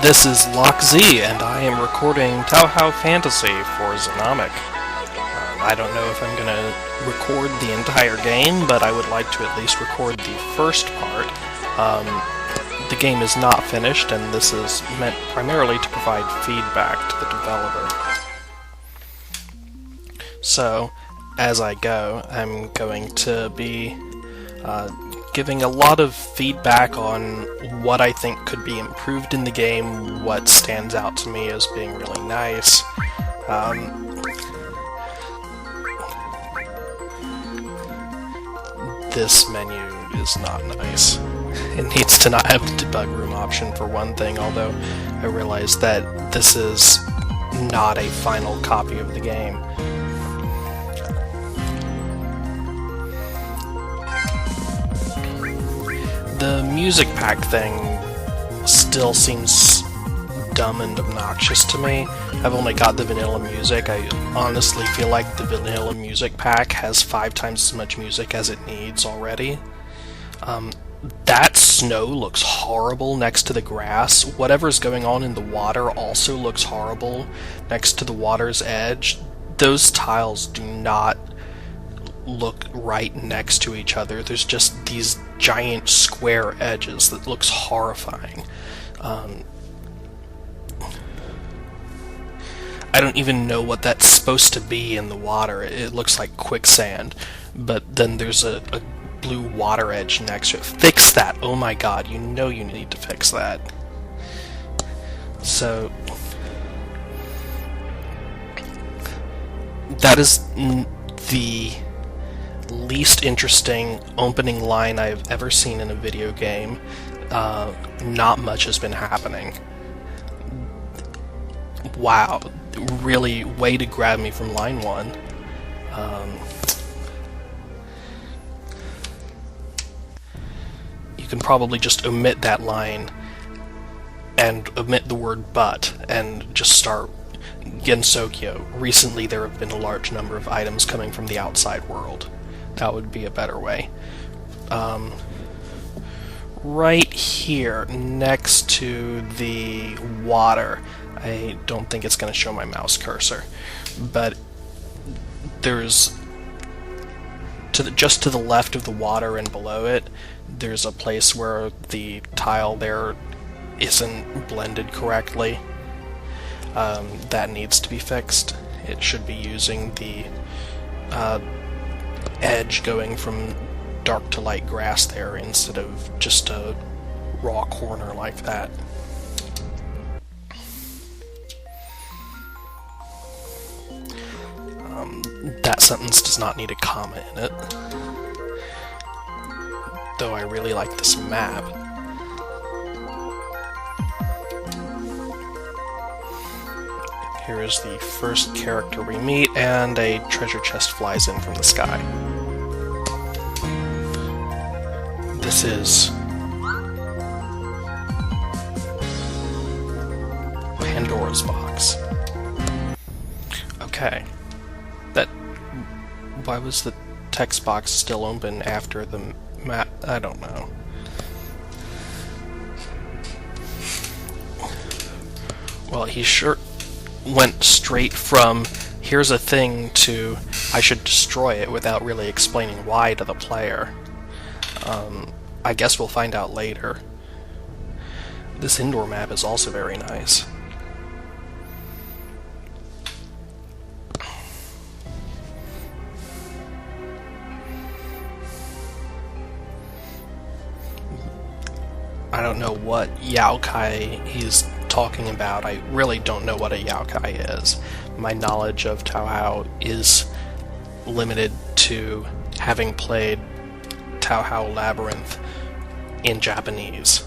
This is Lock Z, and I am recording Touhou Fantasy for Xenomic. I don't know if I'm going to record the entire game, but I would like to at least record the first part. The game is not finished, and this is meant primarily to provide feedback to the developer. So, as I go, I'm going to be giving a lot of feedback on what I think could be improved in the game, what stands out to me as being really nice. This menu is not nice. It needs to not have the debug room option for one thing, although I realize that this is not a final copy of the game. The music pack thing still seems dumb and obnoxious to me. I've only got the vanilla music. I honestly feel like the vanilla music pack has 5 times as much music as it needs already. That snow looks horrible next to the grass. Whatever's going on in the water also looks horrible next to the water's edge. Those tiles do not look right next to each other. There's just these giant square edges that looks horrifying. I don't even know what that's supposed to be in the water. It looks like quicksand, but then there's a blue water edge next to it. Fix that! Oh my god, you know you need to fix that. So, that is the least interesting opening line I've ever seen in a video game. Not much has been happening. Wow, really way to grab me from line 1. You can probably just omit that line and omit the word but and just start Gensokyo. Recently there have been a large number of items coming from the outside world. That would be a better way. Right here, next to the water, I don't think it's going to show my mouse cursor, but there's, just to the left of the water and below it, there's a place where the tile there isn't blended correctly. That needs to be fixed. It should be using the edge going from dark to light grass there instead of just a raw corner like that. That sentence does not need a comma in it. Though I really like this map. Here is the first character we meet, and a treasure chest flies in from the sky. This is Pandora's box. Okay. Why was the text box still open after the map? I don't know. Well, he sure went straight from here's a thing to I should destroy it without really explaining why to the player. I guess we'll find out later. This indoor map is also very nice. I don't know what Yaokai he's talking about. I really don't know what a Yaokai is. My knowledge of Touhou is limited to having played Touhou Labyrinth in Japanese.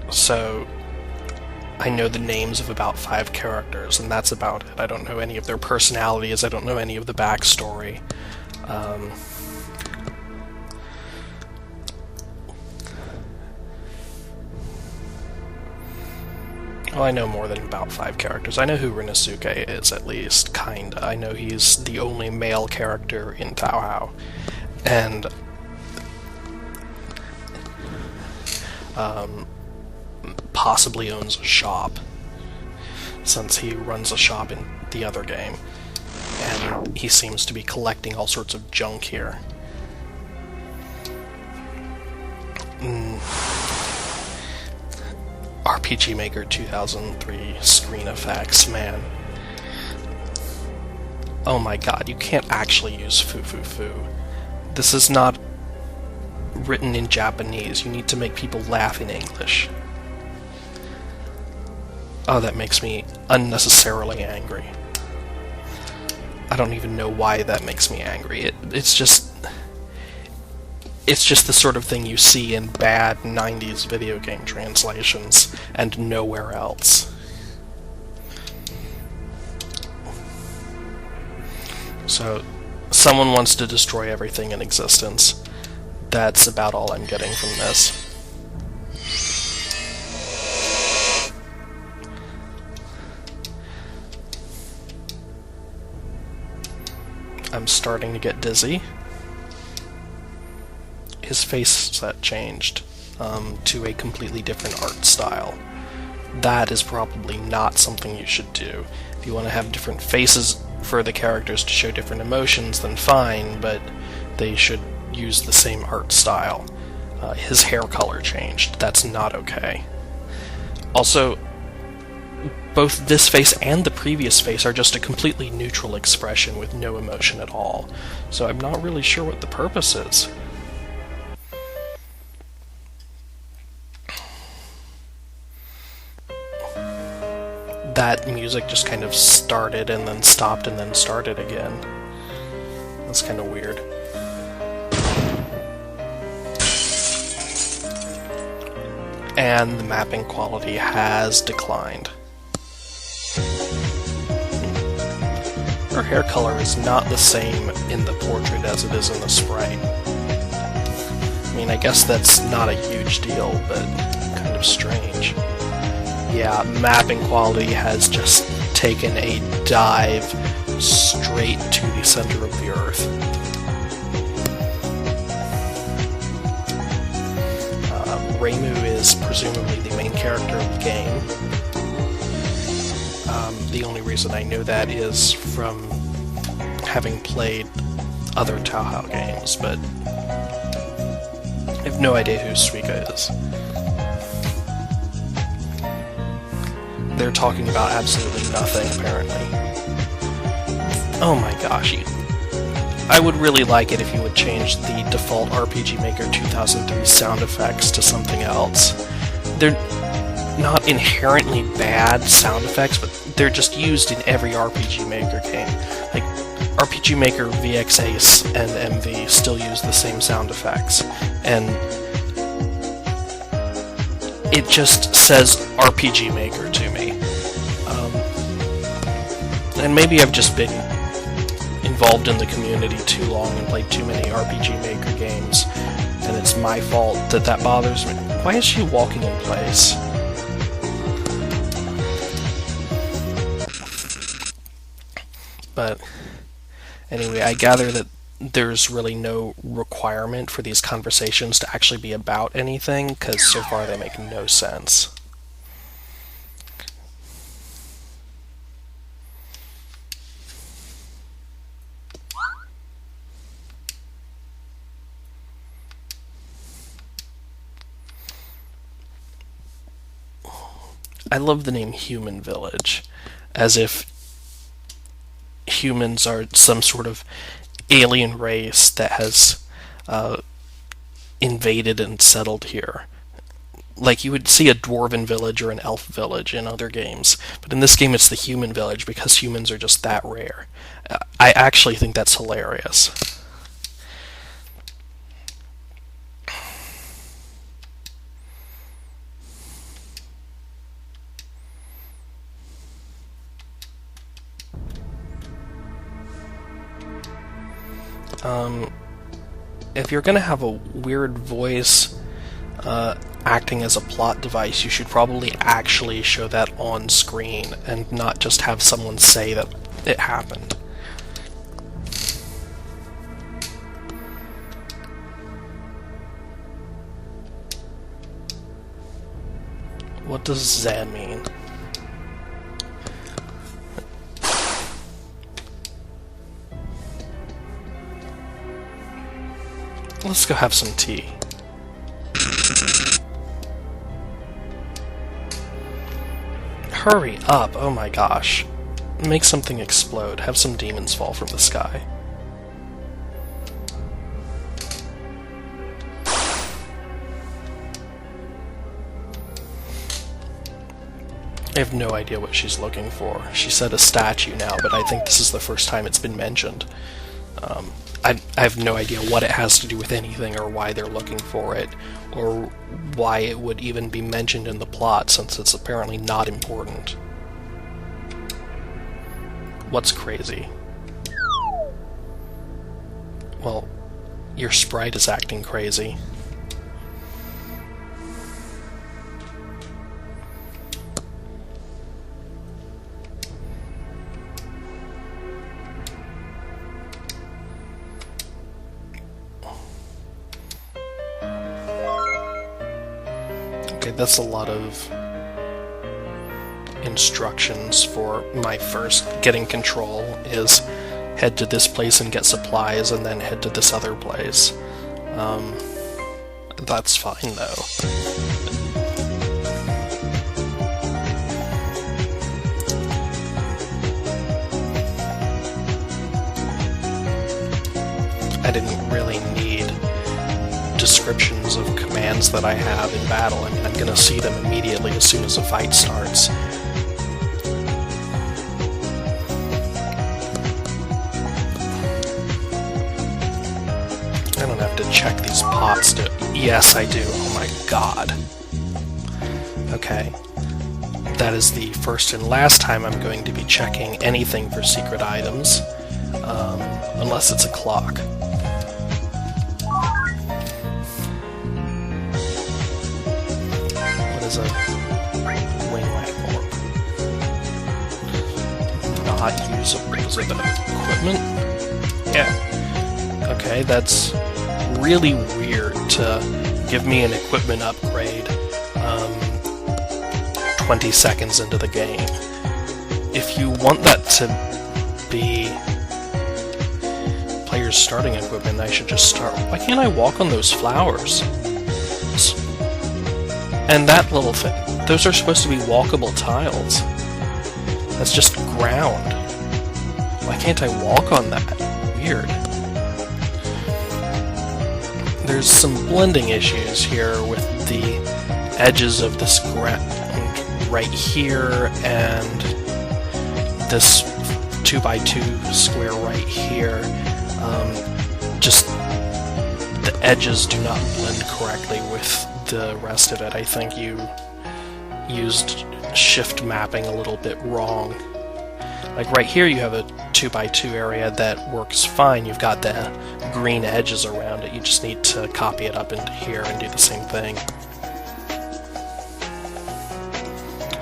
So I know the names of about 5 characters, and that's about it. I don't know any of their personalities, I don't know any of the backstory. Well, I know more than about 5 characters. I know who Rinosuke is, at least, kinda. I know he's the only male character in Touhou. And possibly owns a shop, since he runs a shop in the other game, and he seems to be collecting all sorts of junk here. RPG Maker 2003 screen effects, man. Oh my god, you can't actually use foo-foo-foo. This is not written in Japanese. You need to make people laugh in English. Oh, that makes me unnecessarily angry. I don't even know why that makes me angry. It's just the sort of thing you see in bad 90s video game translations and nowhere else. So, someone wants to destroy everything in existence. That's about all I'm getting from this. I'm starting to get dizzy. His face set changed to a completely different art style. That is probably not something you should do. If you want to have different faces for the characters to show different emotions, then fine, but they should use the same art style. His hair color changed. That's not okay. Also, both this face and the previous face are just a completely neutral expression with no emotion at all. So I'm not really sure what the purpose is. That music just kind of started and then stopped and then started again. That's kind of weird. And the mapping quality has declined. Her hair color is not the same in the portrait as it is in the sprite. I mean, I guess that's not a huge deal, but kind of strange. Yeah, mapping quality has just taken a dive straight to the center of the earth. Reimu is presumably the main character of the game. The only reason I know that is from having played other Touhou games, but I have no idea who Suika is. They're talking about absolutely nothing, apparently. Oh my gosh, I would really like it if you would change the default RPG Maker 2003 sound effects to something else. They're not inherently bad sound effects, but they're just used in every RPG Maker game. Like, RPG Maker VX Ace and MV still use the same sound effects, and it just says RPG Maker to me. And maybe I've just been involved in the community too long and played too many RPG Maker games, and it's my fault that that bothers me. Why is she walking in place? But anyway, I gather that there's really no requirement for these conversations to actually be about anything, because so far they make no sense. I love the name Human Village, as if humans are some sort of alien race that has invaded and settled here. Like, you would see a dwarven village or an elf village in other games, but in this game it's the human village because humans are just that rare. I actually think that's hilarious. If you're gonna have a weird voice acting as a plot device, you should probably actually show that on screen and not just have someone say that it happened. What does that mean? Let's go have some tea. Hurry up! Oh my gosh. Make something explode. Have some demons fall from the sky. I have no idea what she's looking for. She said a statue now, but I think this is the first time it's been mentioned. I have no idea what it has to do with anything, or why they're looking for it, or why it would even be mentioned in the plot, since it's apparently not important. What's crazy? Well, your sprite is acting crazy. That's a lot of instructions for my first getting control, is head to this place and get supplies, and then head to this other place. That's fine, though. I didn't really need descriptions of commands that I have in battle. I mean, I'm gonna see them immediately as soon as a fight starts. I don't have to check these pots to... Yes, I do. Oh my god. Okay. That is the first and last time I'm going to be checking anything for secret items. Unless it's a clock. Is a winglet orb. Not usable. Is it equipment? Yeah. Okay, that's really weird to give me an equipment upgrade 20 seconds into the game. If you want that to be player's starting equipment, I should just start... Why can't I walk on those flowers? And that little thing, those are supposed to be walkable tiles. That's just ground. Why can't I walk on that? Weird. There's some blending issues here with the edges of this ground right here, and this 2x2 square right here. Just the edges do not blend correctly with the rest of it. I think you used shift mapping a little bit wrong. Like right here you have a 2x2 area that works fine. You've got the green edges around it. You just need to copy it up into here and do the same thing.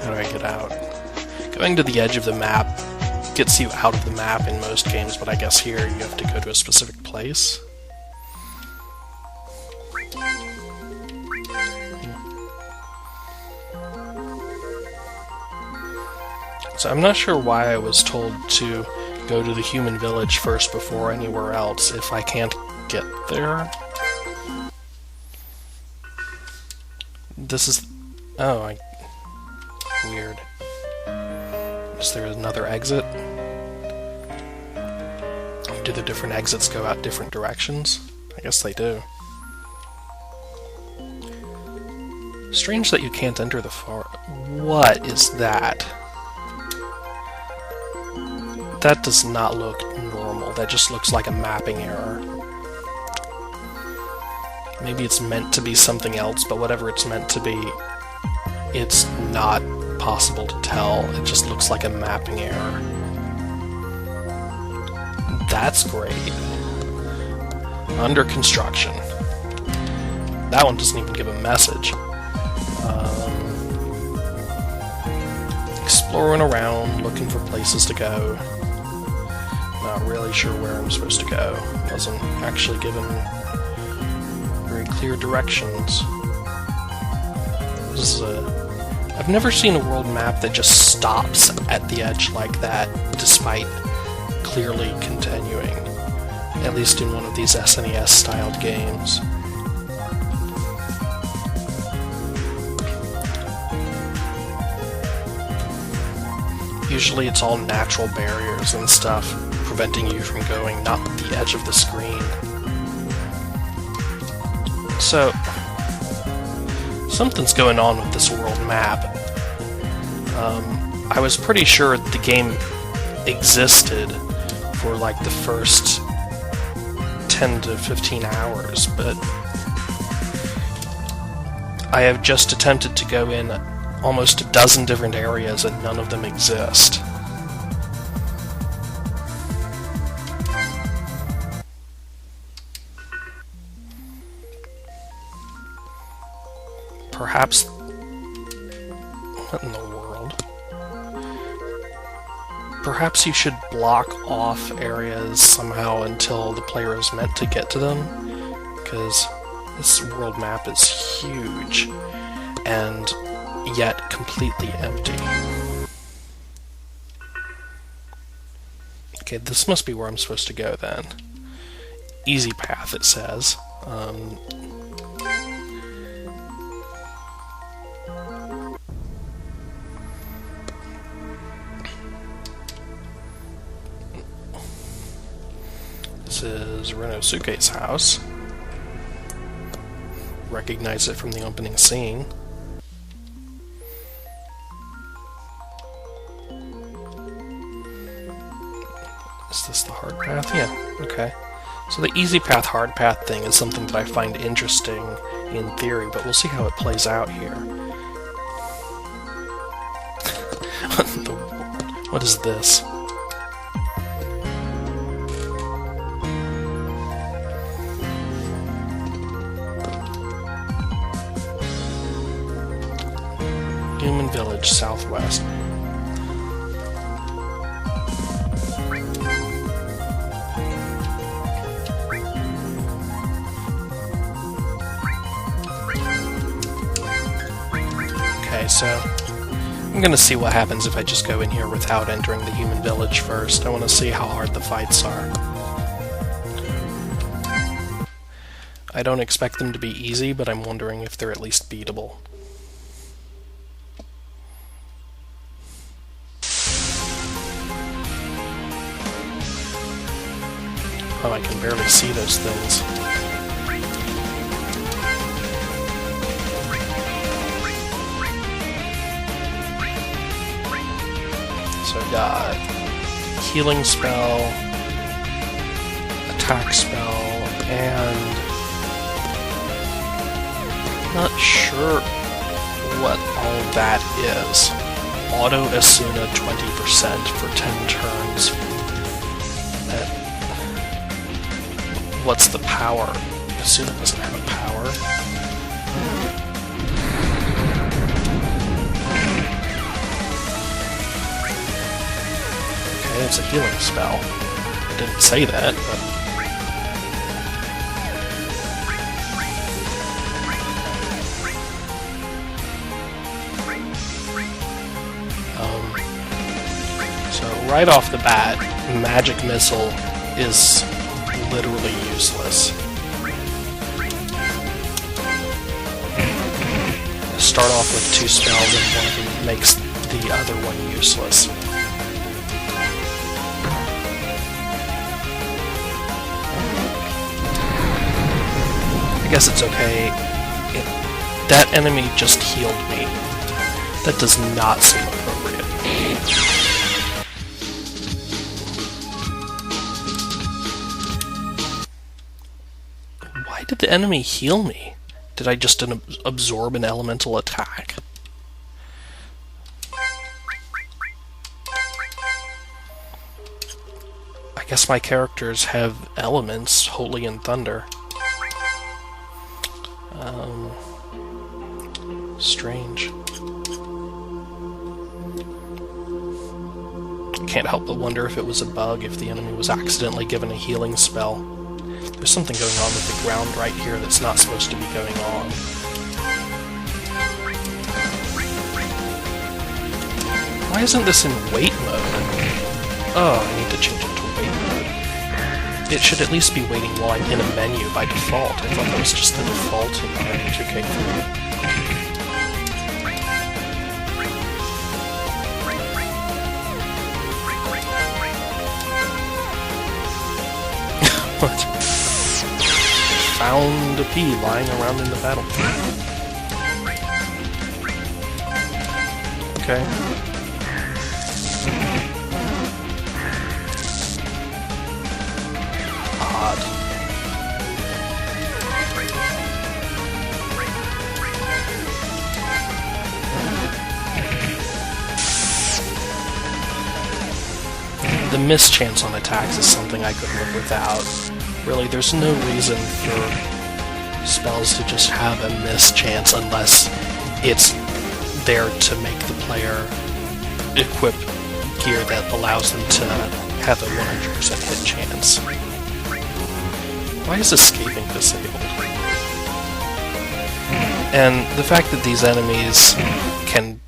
How do I get out? Going to the edge of the map gets you out of the map in most games, but I guess here you have to go to a specific place. So I'm not sure why I was told to go to the human village first before anywhere else if I can't get there. This is... oh, weird. Is there another exit? Do the different exits go out different directions? I guess they do. Strange that you can't enter the far... What is that? That does not look normal. That just looks like a mapping error. Maybe it's meant to be something else, but whatever it's meant to be, it's not possible to tell. It just looks like a mapping error. That's great. Under construction. That one doesn't even give a message. Exploring around, looking for places to go. Not really sure where I'm supposed to go. Wasn't actually given very clear directions. This is a I've never seen a world map that just stops at the edge like that, despite clearly continuing, at least in one of these SNES-styled games. Usually it's all natural barriers and stuff preventing you from going, not the edge of the screen. So, something's going on with this world map. I was pretty sure the game existed for like the first 10 to 15 hours, but I have just attempted to go in almost a dozen different areas and none of them exist. Perhaps... what in the world? Perhaps you should block off areas somehow until the player is meant to get to them, because this world map is huge and yet completely empty. Okay, this must be where I'm supposed to go then. Easy path, it says. This is Renosuke's house. Recognize it from the opening scene. Is this the hard path? Yeah, okay. So the easy path, hard path thing is something that I find interesting in theory, but we'll see how it plays out here. What is this? Human Village, southwest. Okay, so I'm gonna see what happens if I just go in here without entering the human village first. I want to see how hard the fights are. I don't expect them to be easy, but I'm wondering if they're at least beatable. Oh, I can barely see those things. So I got healing spell, attack spell, and not sure what all that is. Auto Asuna 20% for 10 turns. What's the power? Asuna doesn't have a power. Okay, it's a healing spell. I didn't say that, but... So right off the bat, Magic Missile is literally useless. Start off with 2 spells and one of them makes the other one useless. I guess it's okay. That enemy just healed me. That does not seem appropriate. Why did the enemy heal me? Did I just absorb an elemental attack? I guess my characters have elements, Holy and Thunder. Strange. Can't help but wonder if it was a bug, if the enemy was accidentally given a healing spell. There's something going on with the ground right here that's not supposed to be going on. Why isn't this in wait mode? Oh, I need to change it to wait mode. It should at least be waiting while I'm in a menu by default. I thought that was just the default environment. Okay, cool. What? Found a pea lying around in the battle. Okay. Odd. The mischance on attacks is something I could live without. Really, there's no reason for spells to just have a mischance unless it's there to make the player equip gear that allows them to have a 100% hit chance. Why is escaping disabled? And the fact that these enemies can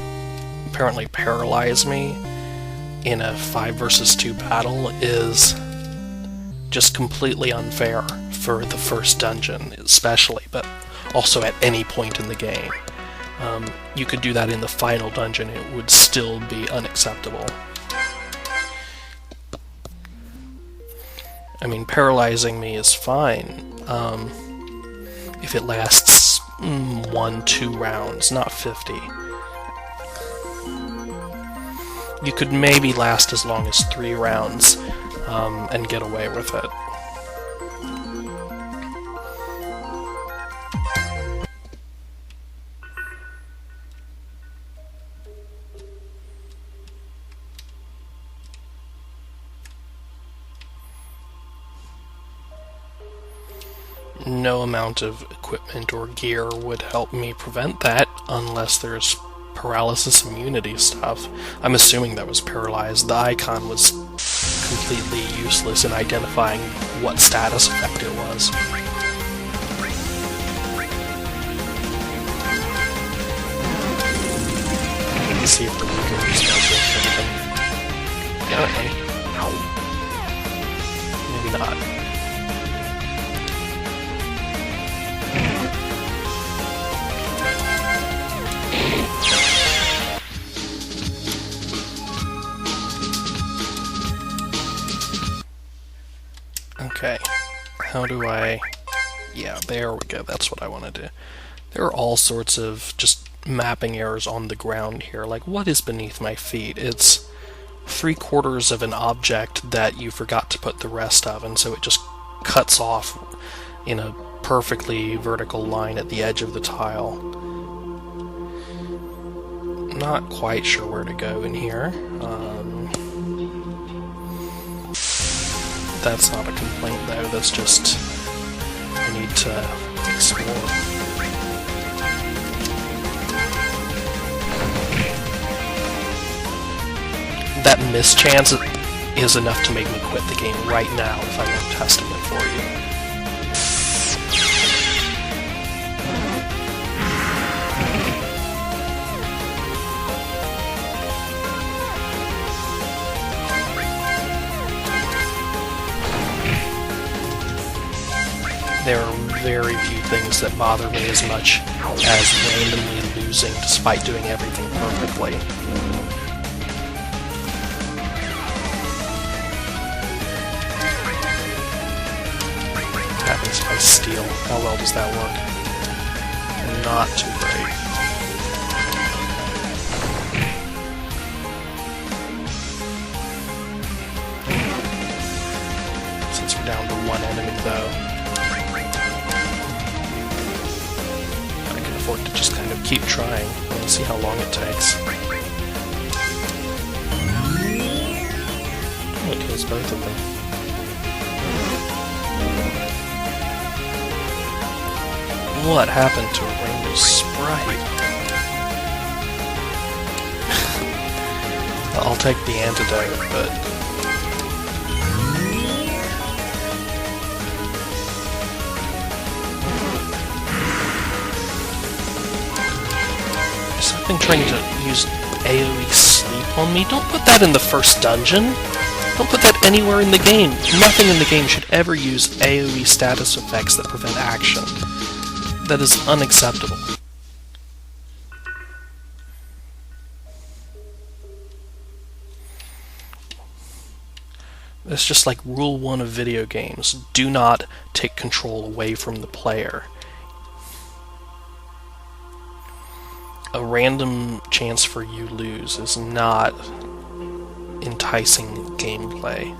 apparently paralyze me in a 5 versus 2 battle is just completely unfair for the first dungeon, especially, but also at any point in the game. You could do that in the final dungeon, it would still be unacceptable. I mean, paralyzing me is fine if it lasts 1-2 rounds, not 50. You could maybe last as long as 3 rounds and get away with it. No amount of equipment or gear would help me prevent that unless there's paralysis immunity stuff. I'm assuming that was paralyzed. The icon was completely useless in identifying what status effect it was. Let's see if the weaker spells will kill them. Apparently. Maybe not. Okay, how do I... Yeah, there we go, that's what I want to do. There are all sorts of just mapping errors on the ground here, like what is beneath my feet? It's 3/4 of an object that you forgot to put the rest of, and so it just cuts off in a perfectly vertical line at the edge of the tile. Not quite sure where to go in here. That's not a complaint though, that's just I need to explore. That mischance is enough to make me quit the game right now if I weren't testing it for you. There are very few things that bother me as much as randomly losing despite doing everything perfectly. What happens if I steal? How well does that work? Not too great. Since we're down to 1 enemy though, to just kind of keep trying and see how long it takes. Oh, it kills both of them. What happened to a rainbow sprite? I'll take the antidote, but I've been trying to use AoE sleep on me, don't put that in the first dungeon. Don't put that anywhere in the game. Nothing in the game should ever use AoE status effects that prevent action. That is unacceptable. It's just like rule 1 of video games. Do not take control away from the player. A random chance for you lose is not enticing gameplay.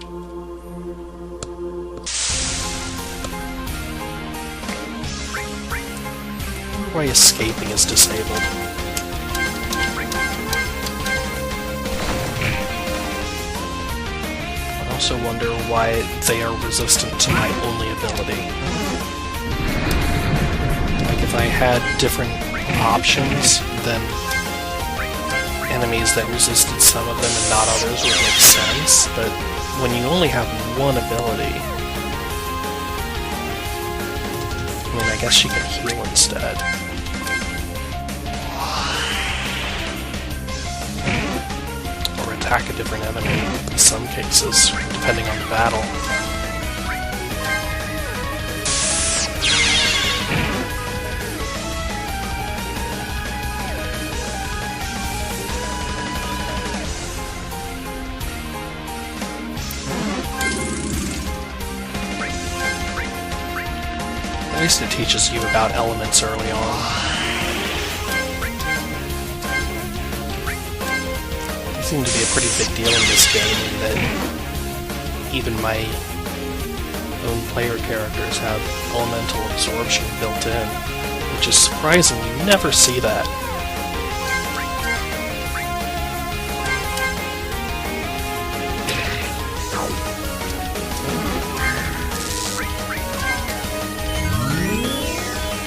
Why escaping is disabled. I also wonder why they are resistant to my only ability. Like if I had different options, then enemies that resisted some of them and not others would make sense, but when you only have one ability, I mean, I guess you can heal instead. Or attack a different enemy in some cases, depending on the battle. At least it teaches you about elements early on. They seem to be a pretty big deal in this game, in that even my own player characters have elemental absorption built in, which is surprising. You never see that.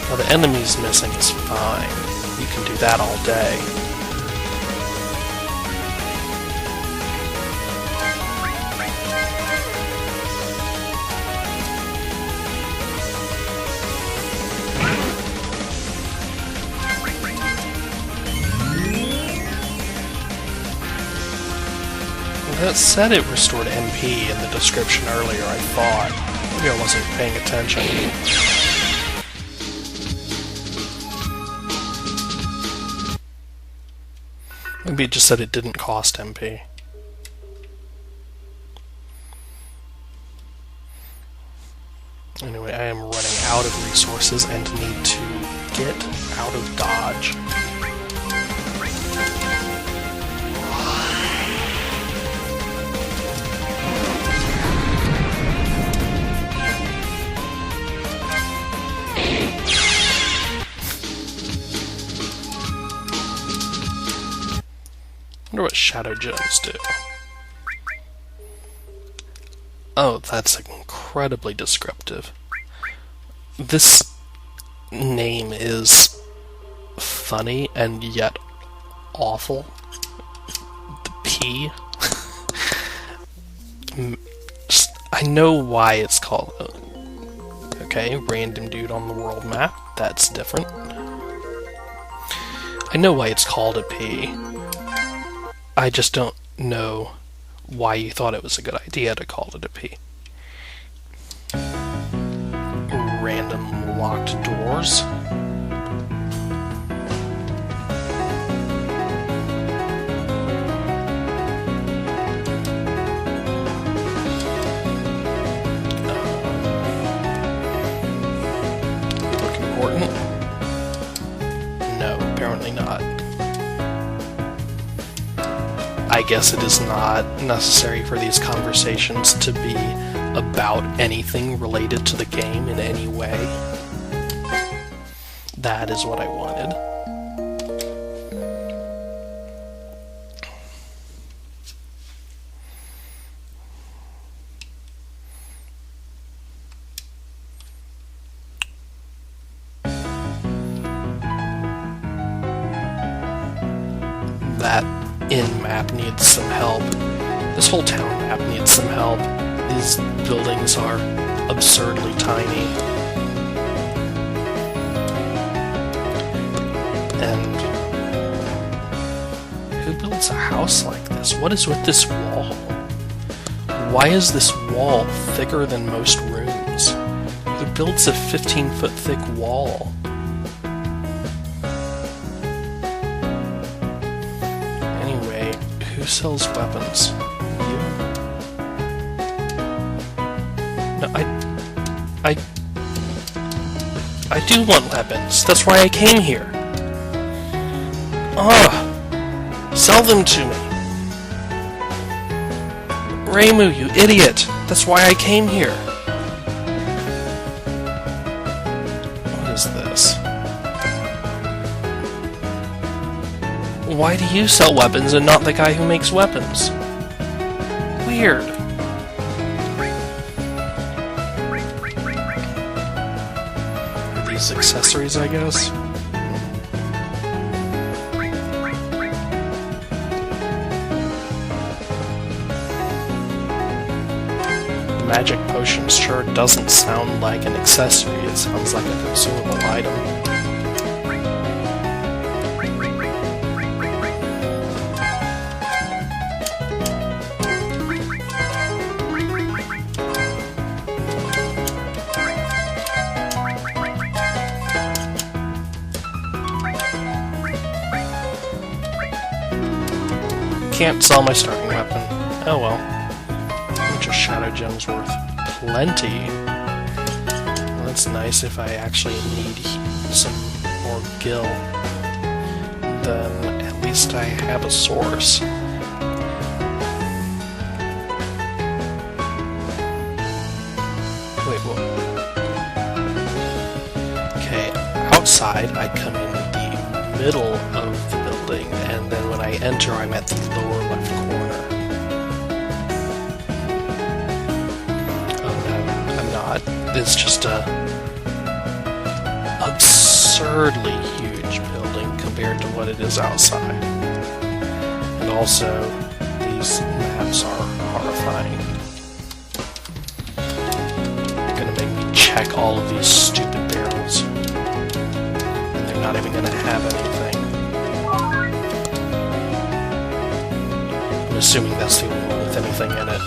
Well, the enemies missing is fine. You can do that all day. That said it restored MP in the description earlier, I thought. Maybe I wasn't paying attention. Maybe it just said it didn't cost MP. Anyway, I am running out of resources and need to get out of Dodge. I wonder what Shadow Gems do. Oh, that's incredibly descriptive. This name is funny and yet awful. The P. I know why it's called... Okay, random dude on the world map. That's different. I know why it's called a P. I just don't know why you thought it was a good idea to call it a P. Random locked doors. Look important? No, apparently not. I guess it is not necessary for these conversations to be about anything related to the game in any way. That is what I wanted. That in-map needs some help. This whole town map needs some help. These buildings are absurdly tiny. And Who builds a house like this? What is with this wall? Why is this wall thicker than most rooms? Who builds a 15-foot thick wall? Anyway, who sells weapons? You? No, I do want weapons. That's why I came here. Sell them to me. Reimu, you idiot. That's why I came here. What is this? Why do you sell weapons and not the guy who makes weapons? Weird. These accessories, I guess? Magic potion sure doesn't sound like an accessory, it sounds like a consumable item. Can't sell my starting weapon. Oh well. Shadow gems worth plenty. Well, that's nice if I actually need some more gil. Then at least I have a source. Wait, what? Okay, outside I come in the middle of the building, and then when I enter I'm at the lower left corner. It's just a absurdly huge building compared to what it is outside. And also, these maps are horrifying. They're gonna make me check all of these stupid barrels. And they're not even gonna have anything. I'm assuming that's the only one with anything in it.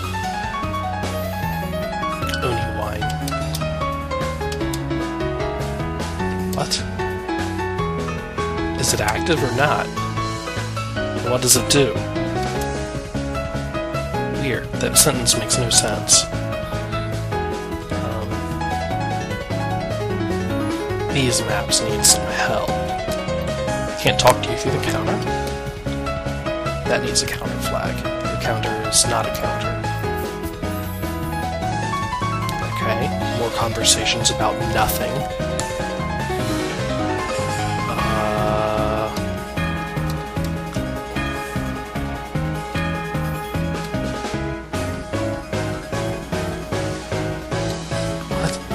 What? Is it active or not? And what does it do? Weird. That sentence makes no sense. These maps need some help. I can't talk to you through the counter. That needs a counter flag. The counter is not a counter. Okay, more conversations about nothing.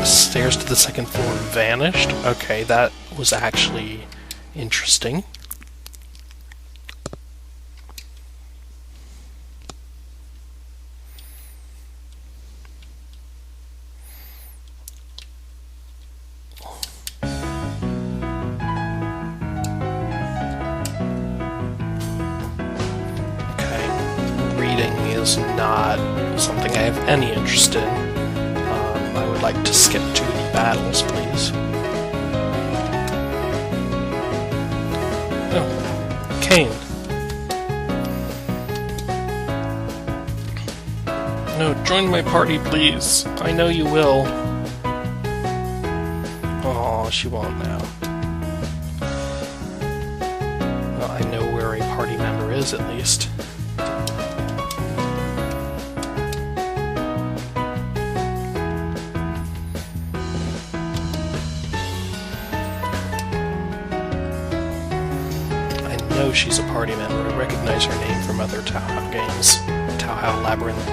Stairs to the second floor vanished? Okay, that was actually interesting. Okay, reading is not something I have any interest in. I would like to skip to the battles, please. Oh, Kane. No, join my party, please. I know you will. Oh, she won't now. Well, I know where a party member is, at least. She's a party member. I recognize her name from other Touhou games. Touhou Labyrinth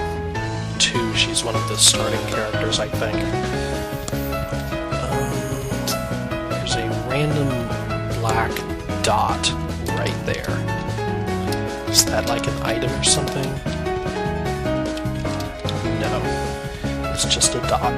2, she's one of the starting characters, I think. There's a random black dot right there. Is that like an item or something? No. It's just a dot.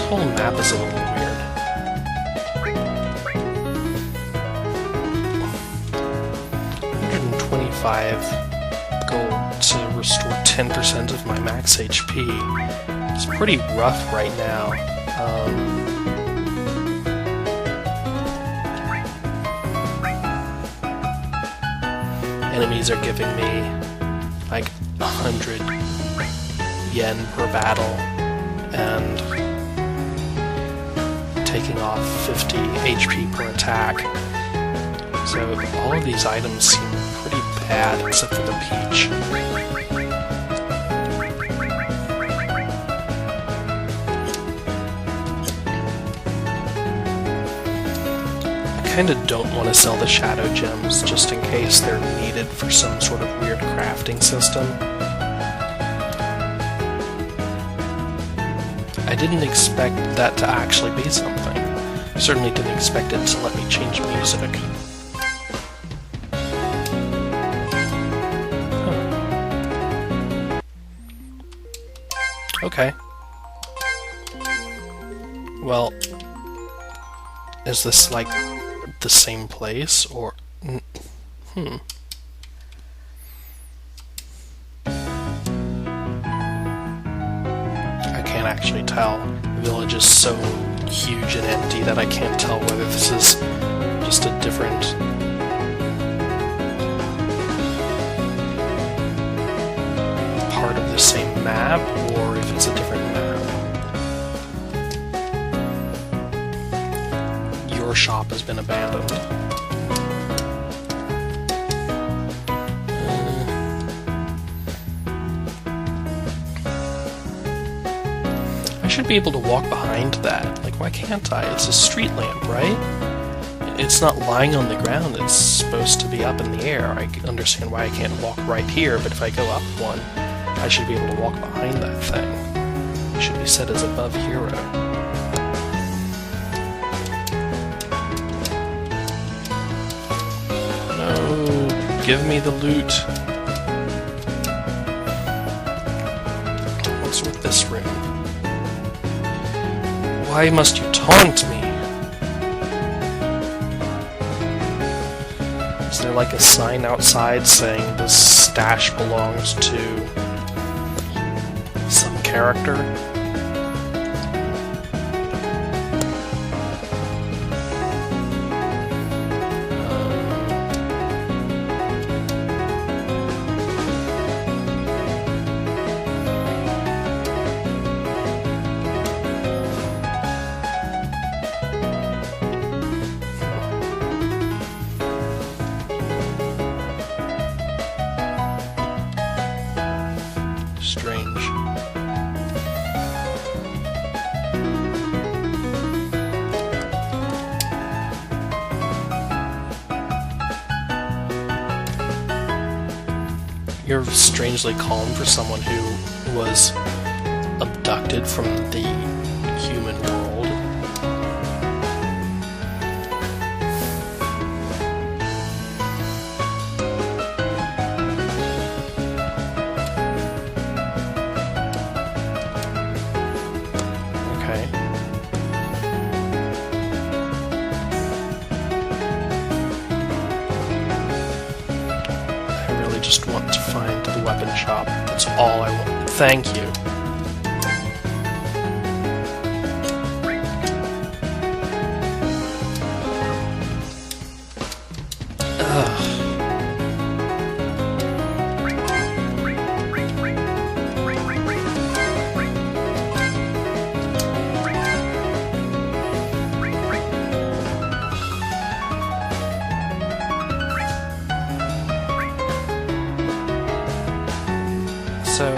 whole map is a little weird. 125 gold to restore 10% of my max HP. It's pretty rough right now. Enemies are giving me like 100 yen per battle and taking off 50 HP per attack. So all of these items seem pretty bad except for the peach. I kinda don't want to sell the shadow gems just in case they're needed for some sort of weird crafting system. I didn't expect that to actually be something. I certainly didn't expect it to let me change music. Huh. Okay. Well, is this like the same place, or... I can't actually tell. The village is so huge and empty that I can't tell whether this is just a different... part of the same map, or if it's a different map. Your shop has been abandoned. I should be able to walk behind that. Like, why can't I? It's a street lamp, right? It's not lying on the ground, it's supposed to be up in the air. I understand why I can't walk right here, but if I go up one, I should be able to walk behind that thing. It should be set as above hero. No, give me the loot. What's with this room? Why must you taunt me? Is there like a sign outside saying this stash belongs to some character? Strange. You're strangely calm for someone who was abducted from the human world. Okay. I really just want to find the weapon shop. That's all I want. Thank you. So,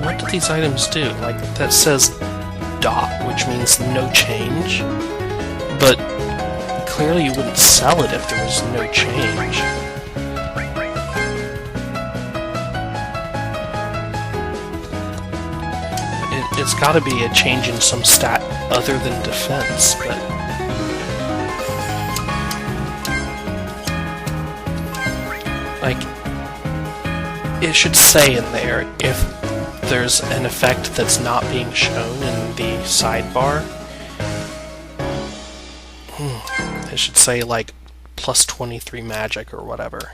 what do these items do? Like, that says dot, which means no change, but clearly you wouldn't sell it if there was no change. It's gotta be a change in some stat other than defense, but... I Like, it should say in there if there's an effect that's not being shown in the sidebar. It should say, like, plus 23 magic or whatever.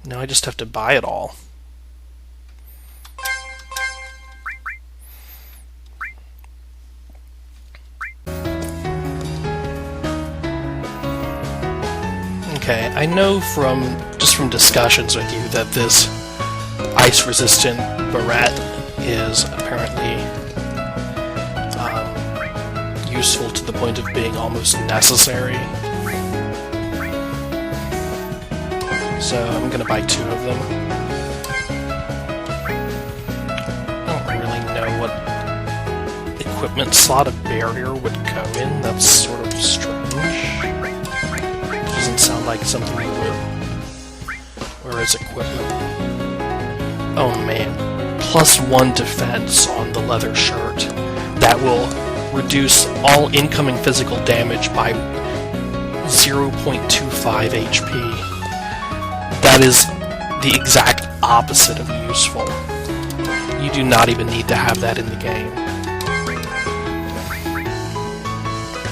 Now I just have to buy it all. Okay, I know from discussions with you that this ice-resistant barrette is apparently useful to the point of being almost necessary. So I'm gonna buy 2 of them. I don't really know what equipment slot a barrier would go in. That's sort of strange. Doesn't sound like something you would. Where is equipment? Oh man. +1 defense on the leather shirt. That will reduce all incoming physical damage by 0.25 HP. That is the exact opposite of useful. You do not even need to have that in the game.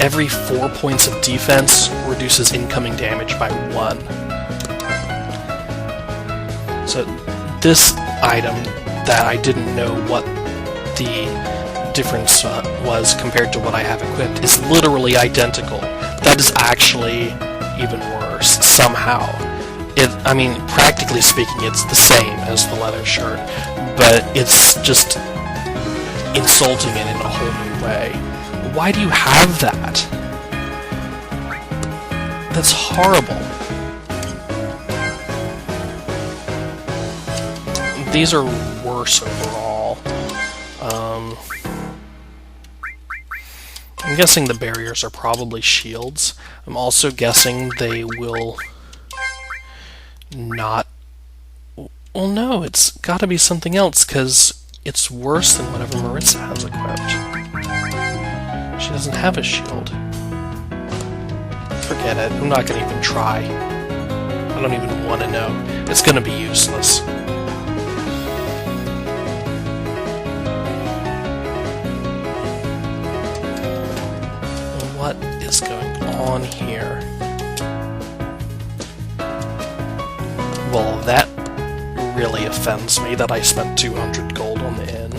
Every 4 points of defense reduces incoming damage by 1. So this item that I didn't know what the difference was compared to what I have equipped is literally identical. That is actually even worse, somehow. I mean, practically speaking, it's the same as the leather shirt, but it's just insulting it in a whole new way. Why do you have that? That's horrible. These are worse overall. I'm guessing the barriers are probably shields. I'm also guessing they will not... Well, no, it's gotta be something else, because it's worse than whatever Marissa has equipped. She doesn't have a shield. Forget it. I'm not gonna even try. I don't even want to know. It's gonna be useless. What is going on here? Well, that really offends me that I spent 200 gold on the inn.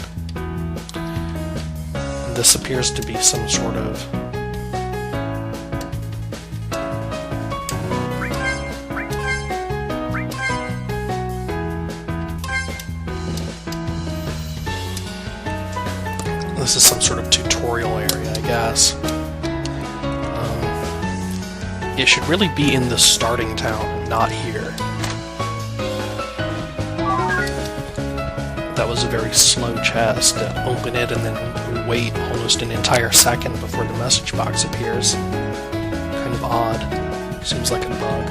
This appears to be some sort of... This is some sort of tutorial area, I guess. It should really be in the starting town, not here. That was a very slow chest to open it and then wait almost an entire second before the message box appears. Kind of odd. Seems like a bug.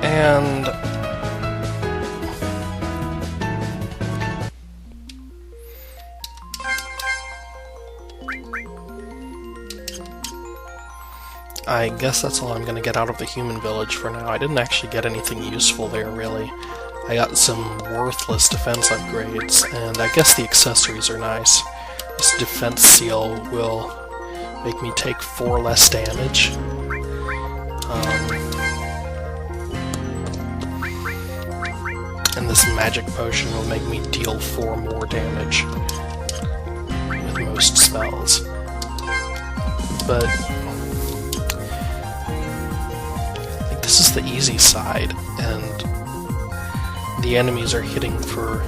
And... I guess that's all I'm going to get out of the human village for now. I didn't actually get anything useful there, really. I got some worthless defense upgrades, and I guess the accessories are nice. This defense seal will make me take 4 less damage. And this magic potion will make me deal 4 more damage with most spells. But this is the easy side, and the enemies are hitting for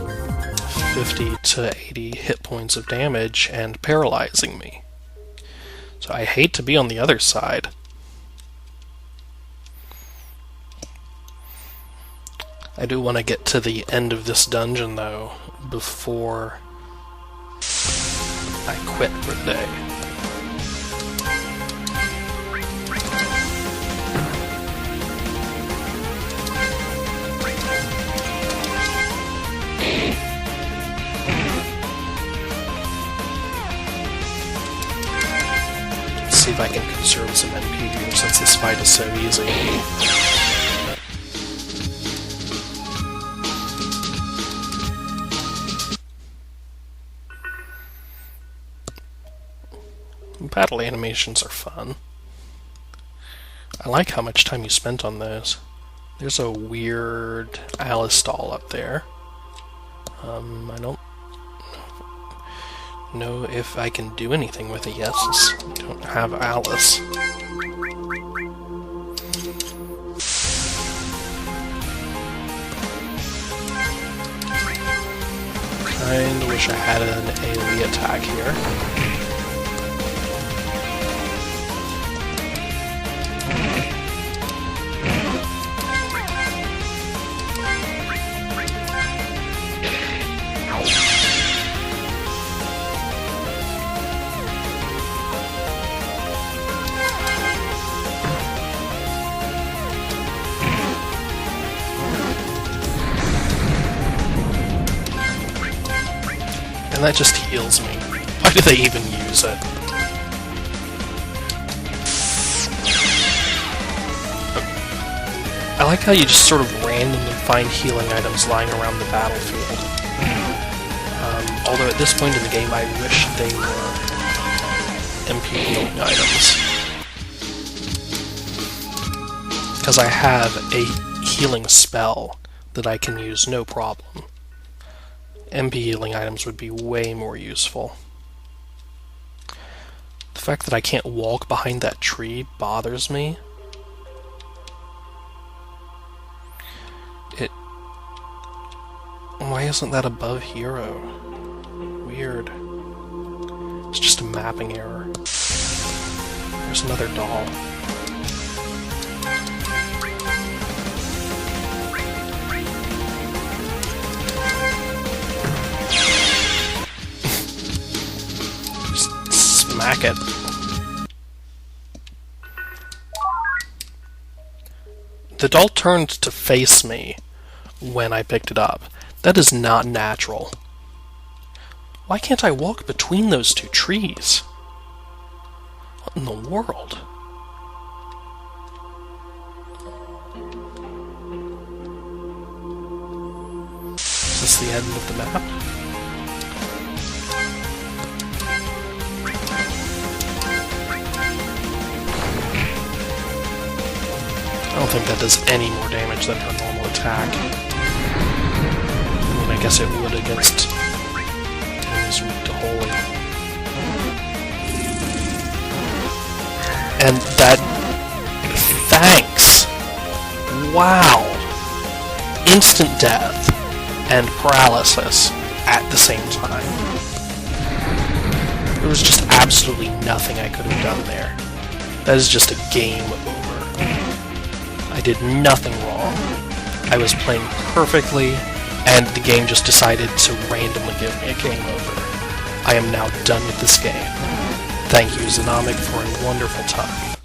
50 to 80 hit points of damage and paralyzing me. So I hate to be on the other side. I do want to get to the end of this dungeon, though, before I quit for the day. See if I can conserve some MP here since this fight is so easy. Battle animations are fun. I like how much time you spent on those. There's a weird Alice doll up there. I don't know if I can do anything with it yet since I don't have Alice. Kinda wish I had an AoE attack here. And that just heals me. Why do they even use it? I like how you just sort of randomly find healing items lying around the battlefield. Although at this point in the game I wish they were MP healing items. Because I have a healing spell that I can use no problem. MP healing items would be way more useful. The fact that I can't walk behind that tree bothers me. Why isn't that above hero? Weird. It's just a mapping error. There's another doll. Smack it. The doll turned to face me when I picked it up. That is not natural. Why can't I walk between those two trees? What in the world? Is this the end of the map? I don't think that does any more damage than her normal attack. I mean, I guess it would against enemies weak to holy. And that... thanks! Wow! Instant death and paralysis at the same time. There was just absolutely nothing I could have done there. That is just a game over. I did nothing wrong. I was playing perfectly, and the game just decided to randomly give me a game over. I am now done with this game. Thank you, Xenomic, for a wonderful time.